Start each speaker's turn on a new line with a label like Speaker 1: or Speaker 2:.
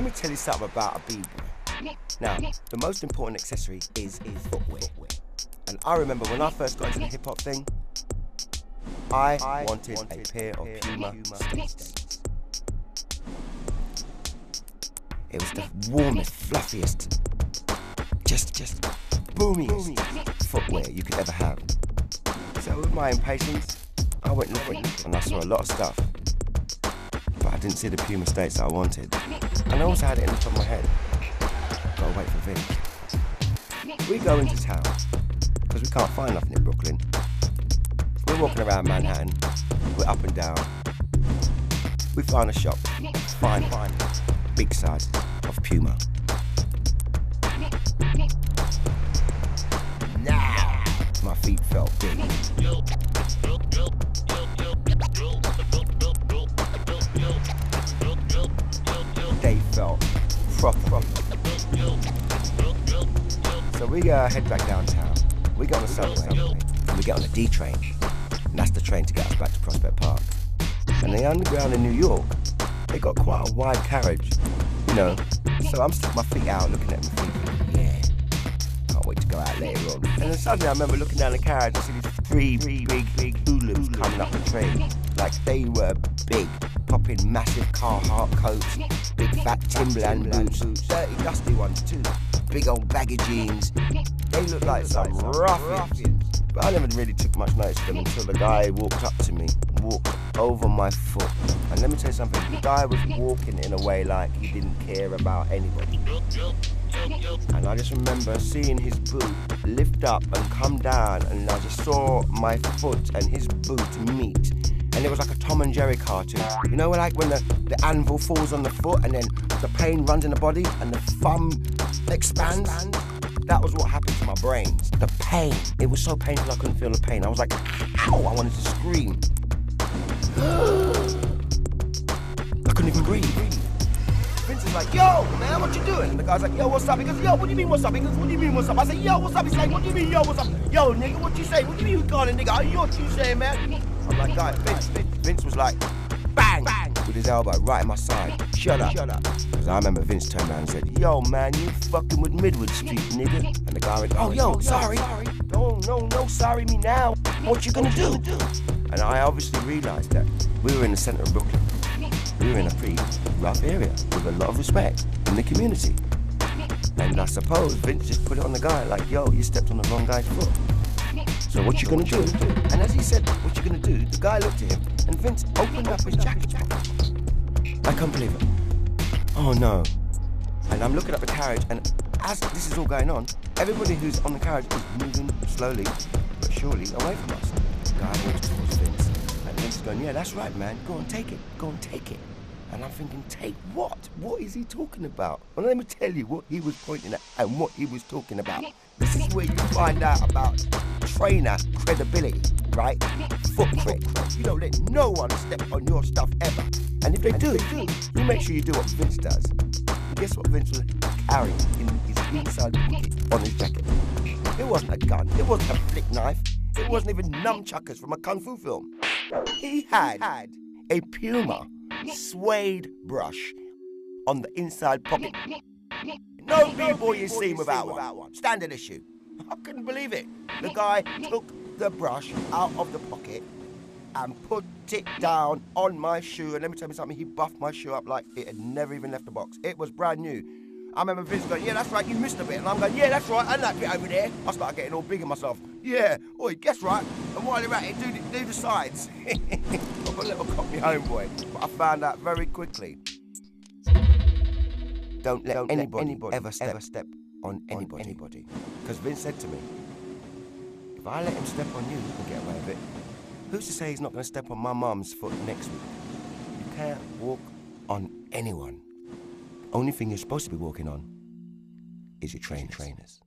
Speaker 1: Let me tell you something about a b-boy. Now, the most important accessory is footwear. And I remember when I first got into the hip-hop thing, I wanted a pair of Puma States. It was the warmest, fluffiest, just boomiest footwear you could ever have. So with my impatience, I went looking and I saw a lot of stuff. But I didn't see the Puma States that I wanted. And I also had it in the top of my head. Gotta wait for Vince. We go into town, because we can't find nothing in Brooklyn. We're walking around Manhattan, we're up and down. We find a shop, fine, big sizes of Puma. Now, my feet felt big. They felt proper. So we head back downtown. We get on the subway, and we get on the D train. And that's the train to get us back to Prospect Park. And the underground in New York, they got quite a wide carriage, you know. So I'm sticking my feet out, looking at my feet. Yeah, can't wait to go out later on. And then suddenly I remember looking down the carriage and see these three big hooligans coming up the train. Like they were big, popping massive Carhartt coats, big fat Timberland boots, dirty dusty ones too, big old baggy jeans. They looked like some ruffians. But I never really took much notice of them until the guy walked up to me, walked over my foot. And let me tell you something, the guy was walking in a way like he didn't care about anybody. And I just remember seeing his boot lift up and come down, and I just saw my foot and his boot meet. And it was like a Tom and Jerry cartoon. You know, like when the anvil falls on the foot and then the pain runs in the body and the thumb expands? That was what happened to my brains. The pain. It was so painful I couldn't feel the pain. I was like, ow! I wanted to scream. I couldn't even breathe. Vince is like, yo, man, what you doing? And the guy's like, yo, what's up? He goes, yo, what do you mean what's up? He goes, what do you mean what's up? I say, yo, what's up? He's like, what do you mean, yo, what's up? Yo, nigga, what you say? What do you mean you gone, nigga? Oh, you what you saying, man? I'm like, guys, Vince was like, bang, with his elbow right in my side. Shut up. Because I remember Vince turned around and said, yo, man, you fucking with Midwood Street, nigga. And the guy went, oh, yo, sorry. No, sorry me now. What you gonna do? And I obviously realized that we were in the center of Brooklyn. We were in a pretty rough area with a lot of respect in the community. And I suppose Vince just put it on the guy like, yo, you stepped on the wrong guy's foot. So what you gonna do? And as he said, what you gonna do, the guy looked at him and Vince opened up his jacket pocket. I can't believe it. Oh no. And I'm looking at the carriage, and as this is all going on, everybody who's on the carriage is moving slowly but surely away from us. The guy walks towards Vince, and Vince is going, yeah, that's right, man. Go on, take it. And I'm thinking, take what? What is he talking about? Well, let me tell you what he was pointing at and what he was talking about. This is where you find out about trainer credibility, right? Foot cred. You don't let no one step on your stuff ever. And if they do, you make sure you do what Vince does. And guess what Vince was carrying in his inside pocket on his jacket? It wasn't a gun. It wasn't a flick knife. It wasn't even nunchuckers from a kung fu film. He had a Puma suede brush on the inside pocket. No b-boy is seen without one. Standard issue. I couldn't believe it. The guy took the brush out of the pocket and put it down on my shoe. And let me tell you something, he buffed my shoe up like it had never even left the box. It was brand new. I remember Vince going, yeah, that's right, you missed a bit. And I'm going, yeah, that's right, and that bit over there. I started getting all big in myself. Yeah, oi, guess right. And while you're at it, do the sides. I've got a little cockney homeboy. But I found out very quickly, don't let anybody ever step on anybody. Because Vince said to me, if I let him step on you, he can get away with it. Who's to say he's not going to step on my mum's foot next week? You can't walk on anyone. Only thing you're supposed to be walking on is your trainers.